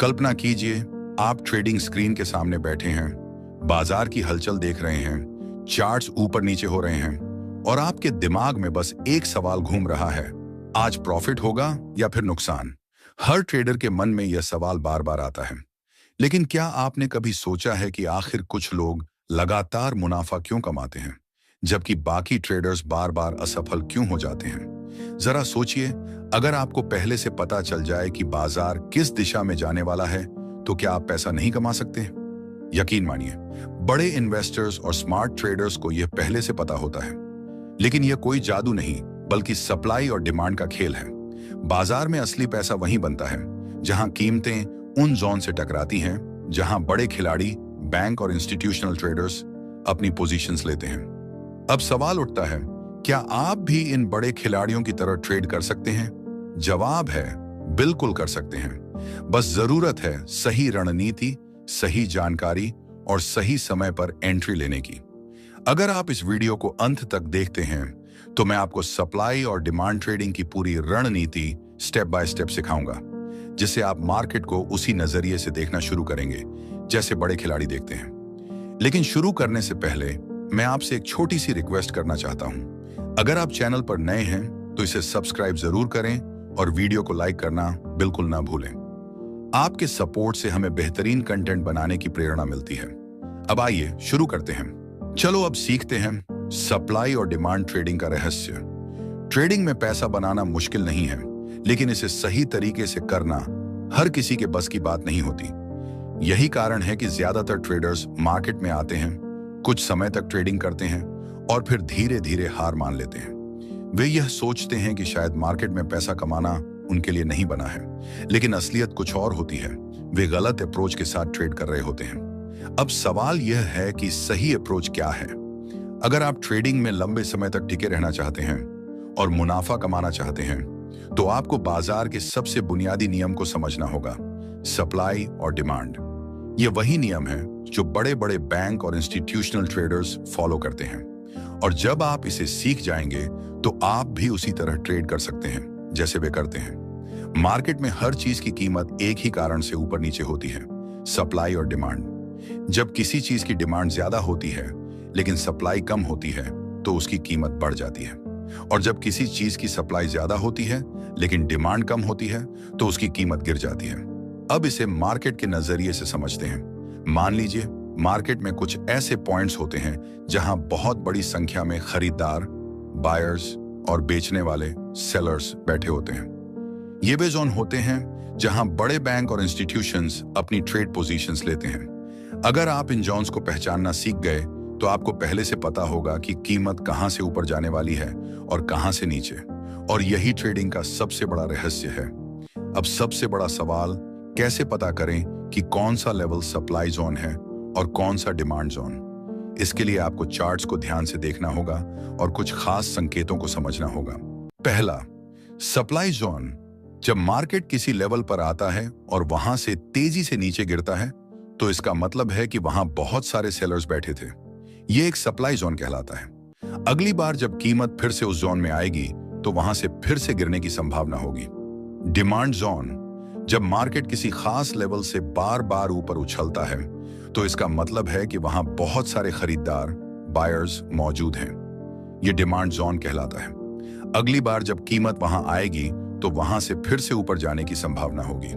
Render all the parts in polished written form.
कल्पना कीजिए, आप trading screen के सामने बैठे हैं, बाजार की हलचल देख रहे हैं, चार्ट्स ऊपर नीचे हो रहे हैं और आपके दिमाग में बस एक सवाल घूम रहा है, आज प्रॉफिट होगा या फिर नुकसान। हर ट्रेडर के मन में यह सवाल बार बार आता है। लेकिन क्या आपने कभी सोचा है कि आखिर कुछ लोग लगातार मुनाफा क्यों कमाते हैं, जबकि बाकी ट्रेडर्स बार बार असफल क्यों हो जाते हैं? जरा सोचिए, अगर आपको पहले से पता चल जाए कि बाजार किस दिशा में जाने वाला है, तो क्या आप पैसा नहीं कमा सकते? यकीन मानिए, बड़े इन्वेस्टर्स और स्मार्ट ट्रेडर्स को यह पहले से पता होता है। लेकिन यह कोई जादू नहीं, बल्कि सप्लाई और डिमांड का खेल है। बाजार में असली पैसा वहीं बनता है जहां कीमतें उन जोन से टकराती हैं जहां बड़े खिलाड़ी, बैंक और इंस्टीट्यूशनल ट्रेडर्स अपनी पोजीशंस लेते हैं। अब सवाल उठता है, क्या आप भी इन बड़े खिलाड़ियों की तरह ट्रेड कर सकते हैं? जवाब है, बिल्कुल कर सकते हैं। बस जरूरत है सही रणनीति, सही जानकारी और सही समय पर एंट्री लेने की। अगर आप इस वीडियो को अंत तक देखते हैं तो मैं आपको सप्लाई और डिमांड ट्रेडिंग की पूरी रणनीति स्टेप बाय स्टेप सिखाऊंगा, जिससे आप मार्केट को उसी नजरिए से देखना शुरू करेंगे जैसे बड़े खिलाड़ी देखते हैं। लेकिन शुरू करने से पहले मैं आपसे एक छोटी सी रिक्वेस्ट करना चाहता हूं। अगर आप चैनल पर नए हैं तो इसे सब्सक्राइब जरूर करें और वीडियो को लाइक करना बिल्कुल ना भूलें। आपके सपोर्ट से हमें बेहतरीन कंटेंट बनाने की प्रेरणा मिलती है। अब आइए शुरू करते हैं। चलो अब सीखते हैं सप्लाई और डिमांड ट्रेडिंग का रहस्य। ट्रेडिंग में पैसा बनाना मुश्किल नहीं है, लेकिन इसे सही तरीके से करना हर किसी के बस की बात नहीं होती। यही कारण है कि ज्यादातर ट्रेडर्स मार्केट में आते हैं, कुछ समय तक ट्रेडिंग करते हैं और फिर धीरे धीरे हार मान लेते हैं। वे यह सोचते हैं कि शायद मार्केट में पैसा कमाना उनके लिए नहीं बना है, लेकिन असलियत कुछ और होती है। वे गलत अप्रोच के साथ ट्रेड कर रहे होते हैं। अब सवाल यह है कि सही अप्रोच क्या है? अगर आप ट्रेडिंग में लंबे समय तक टिके रहना चाहते हैं और मुनाफा कमाना चाहते हैं, तो आपको बाजार के सबसे बुनियादी नियम को समझना होगा, सप्लाई और डिमांड। ये वही नियम है जो बड़े बड़े बैंक और इंस्टीट्यूशनल ट्रेडर्स फॉलो करते हैं। और जब आप इसे सीख जाएंगे तो आप भी उसी तरह ट्रेड कर सकते हैं जैसे वे करते हैं। मार्केट में हर चीज की कीमत एक ही कारण से ऊपर नीचे होती है, सप्लाई और डिमांड। जब किसी चीज की डिमांड ज्यादा होती है लेकिन सप्लाई कम होती है तो उसकी कीमत बढ़ जाती है, और जब किसी चीज की सप्लाई ज्यादा होती है लेकिन डिमांड कम होती है तो उसकी कीमत गिर जाती है। अब इसे मार्केट के नजरिए से समझते हैं। मान लीजिए, मार्केट में कुछ ऐसे पॉइंट्स होते हैं जहां बहुत बड़ी संख्या में खरीदार, बायर्स और बेचने वाले, सेलर्स बैठे होते हैं। ये वे जोन होते हैं जहां बड़े बैंक और इंस्टीट्यूशंस अपनी ट्रेड पोजीशंस लेते हैं। अगर आप इन जोन्स को पहचानना सीख गए तो आपको पहले से पता होगा कि कीमत कहां से ऊपर जाने वाली है और कहां से नीचे, और यही ट्रेडिंग का सबसे बड़ा रहस्य है। अब सबसे बड़ा सवाल, कैसे पता करें कि कौन सा लेवल सप्लाई जोन है और कौन सा डिमांड जोन? इसके लिए आपको चार्ट्स को ध्यान से देखना होगा और कुछ खास संकेतों को समझना होगा। पहला, सप्लाई जोन। जब मार्केट किसी लेवल पर आता है और वहां से तेजी से नीचे गिरता है तो इसका मतलब है कि वहां बहुत सारे सेलर्स बैठे थे। यह एक सप्लाई जोन कहलाता है। अगली बार जब कीमत फिर से उस जोन में आएगी तो वहां से फिर से गिरने की संभावना होगी। Demand zone. जब मार्केट किसी खास लेवल से बार बार ऊपर उछलता है तो इसका मतलब है कि वहां बहुत सारे खरीदार, बायर्स मौजूद हैं। यह डिमांड जोन कहलाता है। अगली बार जब कीमत वहां आएगी तो वहां से फिर से ऊपर जाने की संभावना होगी।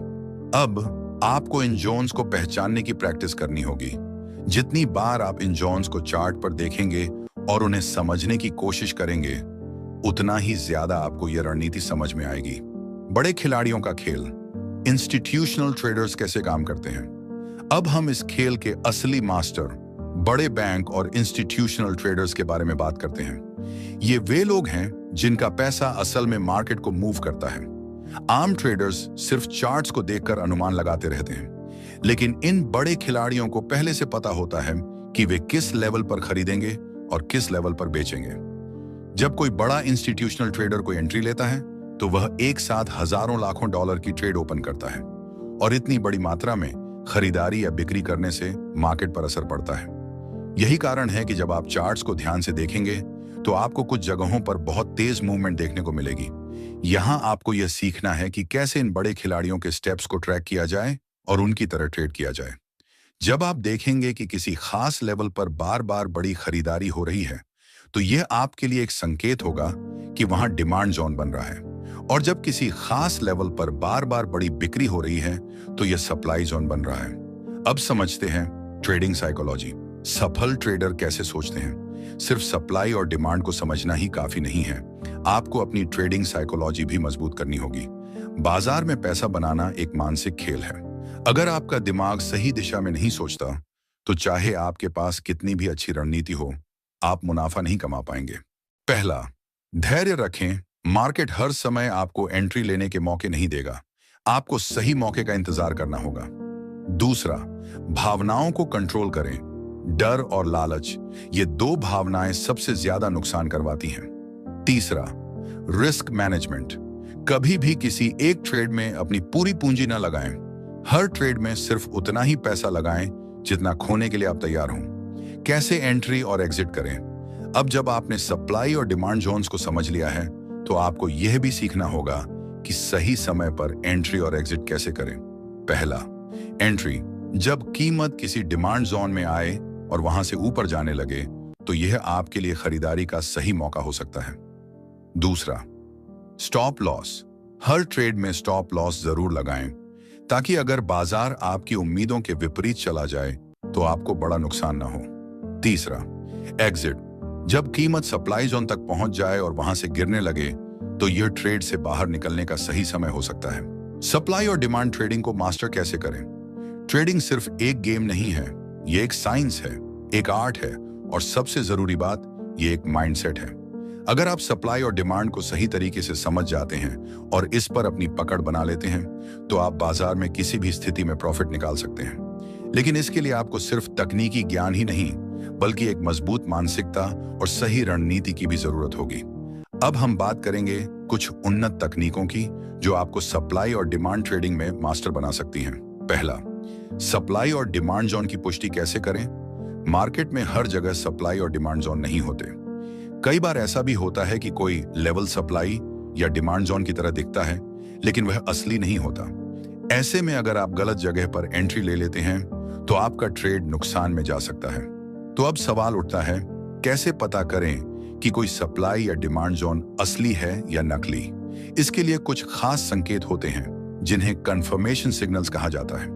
अब आपको इन जोन्स को पहचानने की प्रैक्टिस करनी होगी। जितनी बार आप इन जोन्स को चार्ट पर देखेंगे और उन्हें समझने की कोशिश करेंगे, उतना ही ज्यादा आपको यह रणनीति समझ में आएगी। बड़े खिलाड़ियों का खेल। इंस्टीट्यूशनल ट्रेडर्स कैसे काम करते हैं? अब हम इस खेल के असली मास्टर, बड़े बैंक और इंस्टीट्यूशनल ट्रेडर्स के बारे में बात करते हैं। ये वे लोग हैं जिनका पैसा असल में मार्केट को मूव करता है। आम ट्रेडर्स सिर्फ चार्ट्स को देखकर अनुमान लगाते रहते हैं, लेकिन इन बड़े खिलाड़ियों को पहले से पता होता है कि वे किस लेवल पर खरीदेंगे और किस लेवल पर बेचेंगे। जब कोई बड़ा इंस्टीट्यूशनल ट्रेडर कोई एंट्री लेता है तो वह एक साथ हजारों लाखों डॉलर की ट्रेड ओपन करता है, और इतनी बड़ी मात्रा में खरीदारी या बिक्री करने से मार्केट पर असर पड़ता है। यही कारण है कि जब आप चार्ट्स को ध्यान से देखेंगे तो आपको कुछ जगहों पर बहुत तेज मूवमेंट देखने को मिलेगी। यहां आपको यह सीखना है कि कैसे इन बड़े खिलाड़ियों के स्टेप्स को ट्रैक किया जाए और उनकी तरह ट्रेड किया जाए। जब आप देखेंगे कि किसी खास लेवल पर बार बार बड़ी खरीदारी हो रही है, तो यह आपके लिए एक संकेत होगा कि वहां डिमांड जोन बन रहा है। और जब किसी खास लेवल पर बार बार बड़ी बिक्री हो रही है, तो यह सप्लाई जोन बन रहा है। अब समझते हैं ट्रेडिंग साइकोलॉजी। सफल ट्रेडर कैसे सोचते हैं। सिर्फ सप्लाई और डिमांड को समझना ही काफी नहीं है, आपको अपनी ट्रेडिंग साइकोलॉजी भी मजबूत करनी होगी। बाजार में पैसा बनाना एक मानसिक खेल है। अगर आपका दिमाग सही दिशा में नहीं सोचता, तो चाहे आपके पास कितनी भी अच्छी रणनीति हो, आप मुनाफा नहीं कमा पाएंगे। पहला, धैर्य रखें। मार्केट हर समय आपको एंट्री लेने के मौके नहीं देगा, आपको सही मौके का इंतजार करना होगा। दूसरा, भावनाओं को कंट्रोल करें। डर और लालच, ये दो भावनाएं सबसे ज्यादा नुकसान करवाती हैं। तीसरा, रिस्क मैनेजमेंट। कभी भी किसी एक ट्रेड में अपनी पूरी पूंजी न लगाएं। हर ट्रेड में सिर्फ उतना ही पैसा लगाएं जितना खोने के लिए आप तैयार हों। कैसे एंट्री और एग्जिट करें। अब जब आपने सप्लाई और डिमांड जोन्स को समझ लिया है, तो आपको यह भी सीखना होगा कि सही समय पर एंट्री और एग्जिट कैसे करें। पहला, एंट्री। जब कीमत किसी डिमांड जोन में आए और वहां से ऊपर जाने लगे, तो यह आपके लिए खरीदारी का सही मौका हो सकता है। दूसरा, स्टॉप लॉस। हर ट्रेड में स्टॉप लॉस जरूर लगाएं, ताकि अगर बाजार आपकी उम्मीदों के विपरीत चला जाए तो आपको बड़ा नुकसान ना हो। तीसरा, एग्जिट। जब कीमत सप्लाई जोन तक पहुंच जाए और वहां से गिरने लगे, तो यह ट्रेड से बाहर निकलने का सही समय हो सकता है। सप्लाई और डिमांड ट्रेडिंग को मास्टर कैसे करें। ट्रेडिंग सिर्फ एक गेम नहीं है, यह एक साइंस है, एक आर्ट है, और सबसे जरूरी बात, यह एक माइंडसेट है। अगर आप सप्लाई और डिमांड को सही तरीके से समझ जाते हैं और इस पर अपनी पकड़ बना लेते हैं, तो आप बाजार में किसी भी स्थिति में प्रॉफिट निकाल सकते हैं। लेकिन इसके लिए आपको सिर्फ तकनीकी ज्ञान ही नहीं, बल्कि एक मजबूत मानसिकता और सही रणनीति की भी जरूरत होगी। अब हम बात करेंगे कुछ उन्नत तकनीकों की जो आपको सप्लाई और डिमांड ट्रेडिंग में मास्टर बना सकती हैं। पहला, सप्लाई और डिमांड जोन की पुष्टि कैसे करें। मार्केट में हर जगह सप्लाई और डिमांड जोन नहीं होते। कई बार ऐसा भी होता है कि कोई लेवल सप्लाई या डिमांड जोन की तरह दिखता है, लेकिन वह असली नहीं होता। ऐसे में अगर आप गलत जगह पर एंट्री ले लेते हैं, तो आपका ट्रेड नुकसान में जा सकता है। तो अब सवाल उठता है, कैसे पता करें कि कोई सप्लाई या डिमांड जोन असली है या नकली। इसके लिए कुछ खास संकेत होते हैं, जिन्हें कंफर्मेशन सिग्नल्स कहा जाता है।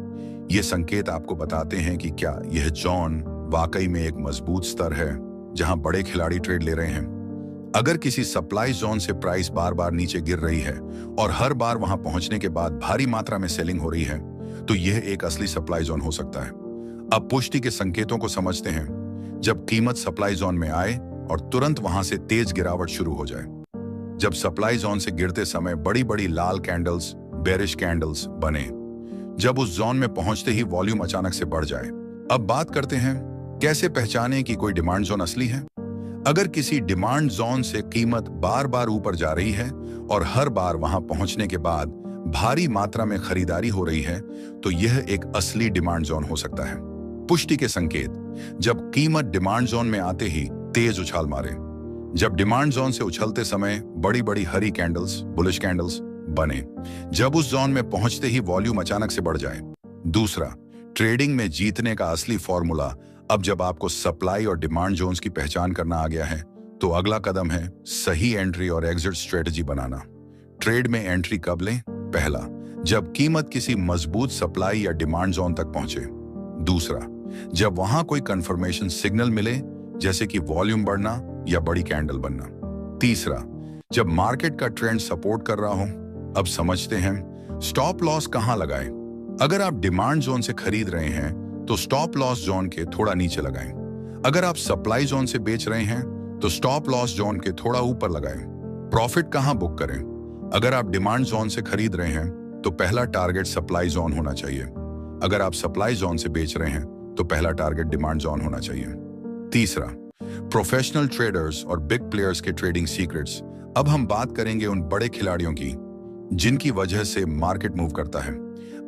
ये संकेत आपको बताते हैं कि क्या यह जोन वाकई में एक मजबूत स्तर है जहां बड़े खिलाड़ी ट्रेड ले रहे हैं। अगर किसी सप्लाई जोन से प्राइस बार बार नीचे गिर रही है और हर बार वहां पहुंचने के बाद भारी मात्रा में सेलिंग हो रही है, तो यह एक असली सप्लाई जोन हो सकता है। अब पुष्टि के संकेतों को समझते हैं। जब कीमत सप्लाई जोन में आए और तुरंत वहां से तेज गिरावट शुरू हो जाए। जब सप्लाई जोन से गिरते समय बड़ी बड़ी लाल कैंडल्स, बेरिश कैंडल्स बने। जब उस जोन में पहुंचते ही वॉल्यूम अचानक से बढ़ जाए। अब बात करते हैं, कैसे पहचानें कि कोई डिमांड जोन असली है। अगर किसी डिमांड जोन से कीमत बार बार ऊपर जा रही है और हर बार वहां पहुंचने के बाद भारी मात्रा में खरीदारी हो रही है, तो यह एक असली डिमांड जोन हो सकता है। पुष्टि के संकेत, जब कीमत डिमांड जोन में आते ही तेज उछाल मारे। जब डिमांड जोन से उछलते समय बड़ी बड़ी हरी कैंडल्स, बुलिश कैंडल्स बने। जब उस जोन में पहुंचते ही वॉल्यूम अचानक से बढ़ जाए। दूसरा, ट्रेडिंग में जीतने का असली फॉर्मूला। अब जब आपको सप्लाई और डिमांड जोन्स की पहचान करना आ गया है, तो अगला कदम है सही एंट्री और एग्जिट स्ट्रेटजी बनाना। ट्रेड में एंट्री कब लें। पहला, जब कीमत किसी मजबूत सप्लाई या डिमांड जोन तक पहुंचे। दूसरा, जब वहां कोई कंफर्मेशन सिग्नल मिले, जैसे कि वॉल्यूम बढ़ना या बड़ी कैंडल बनना। तीसरा, जब मार्केट का ट्रेंड सपोर्ट कर रहा हो। अब समझते हैं स्टॉप लॉस कहां लगाएं। अगर आप डिमांड जोन से खरीद रहे हैं, तो स्टॉप लॉस जोन के थोड़ा नीचे लगाएं। अगर आप सप्लाई जोन से बेच रहे हैं, तो स्टॉप लॉस जोन के थोड़ा ऊपर लगाएं। प्रॉफिट कहां बुक करें। अगर आप डिमांड जोन से खरीद रहे हैं, तो पहला टारगेट सप्लाई जोन होना चाहिए। अगर आप सप्लाई जोन से बेच रहे हैं, तो पहला टारगेट डिमांड जोन होना चाहिए। तीसरा, प्रोफेशनल ट्रेडर्स और बिग प्लेयर्स के ट्रेडिंग सीक्रेट्स। अब हम बात करेंगे उन बड़े खिलाड़ियों की, जिनकी वजह से मार्केट मूव करता है।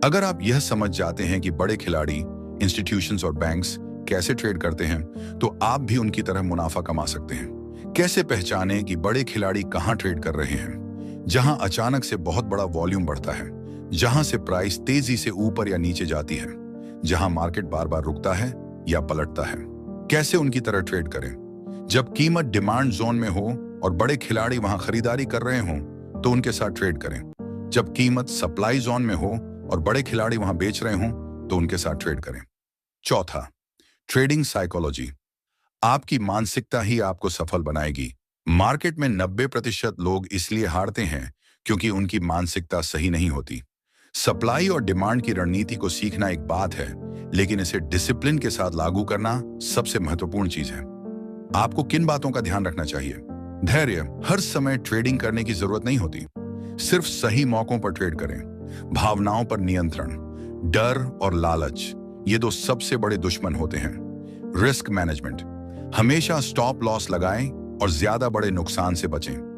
अगर आप यह समझ जाते हैं कि बड़े खिलाड़ी, इंस्टीट्यूशंस और बैंक्स कैसे ट्रेड करते हैं, तो आप भी उनकी तरह मुनाफा कमा सकते हैं। कैसे पहचानें कि बड़े खिलाड़ी कहां ट्रेड कर रहे हैं। जहां अचानक से बहुत बड़ा वॉल्यूम बढ़ता है, जहां से प्राइस तेजी से ऊपर या नीचे जाती है, जहां मार्केट बार बार रुकता है या पलटता है। कैसे उनकी तरह ट्रेड करें? जब कीमत डिमांड जोन में हो और बड़े खिलाड़ी वहां खरीदारी कर रहे हों, तो उनके साथ ट्रेड करें। जब कीमत सप्लाई जोन में हो और बड़े खिलाड़ी वहां बेच रहे हों, तो उनके साथ ट्रेड करें। चौथा, ट्रेडिंग साइकोलॉजी। आपकी मानसिकता ही आपको सफल बनाएगी। मार्केट में 90% लोग इसलिए हारते हैं क्योंकि उनकी मानसिकता सही नहीं होती। सप्लाई और डिमांड की रणनीति को सीखना एक बात है, लेकिन इसे डिसिप्लिन के साथ लागू करना सबसे महत्वपूर्ण चीज है। आपको किन बातों का ध्यान रखना चाहिए? धैर्य। हर समय ट्रेडिंग करने की जरूरत नहीं होती। सिर्फ सही मौकों पर ट्रेड करें। भावनाओं पर नियंत्रण। डर और लालच, ये दो सबसे बड़े दुश्मन होते हैं। Risk management. हमेशा स्टॉप लॉस लगाएं और ज्यादा बड़े नुकसान से बचें।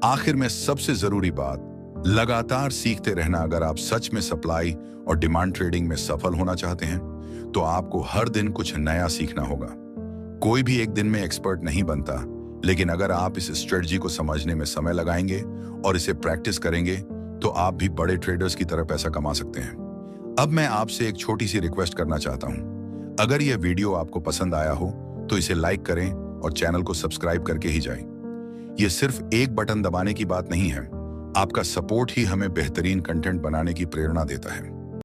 आखिर में सबसे जरूरी बात, लगातार सीखते रहना। अगर आप सच में सप्लाई और डिमांड ट्रेडिंग में सफल होना चाहते हैं, तो आपको हर दिन कुछ नया सीखना होगा। कोई भी एक दिन में एक्सपर्ट नहीं बनता, लेकिन अगर आप इस स्ट्रेटजी को समझने में समय लगाएंगे और इसे प्रैक्टिस करेंगे, तो आप भी बड़े ट्रेडर्स की तरह पैसा कमा सकते हैं। अब मैं आपसे एक छोटी सी रिक्वेस्ट करना चाहता हूं। अगर यह वीडियो आपको पसंद आया हो, तो इसे लाइक करें और चैनल को सब्सक्राइब करके ही जाएं। यह सिर्फ एक बटन दबाने की बात नहीं है। आपका सपोर्ट ही हमें बेहतरीन कंटेंट बनाने की प्रेरणा देता है।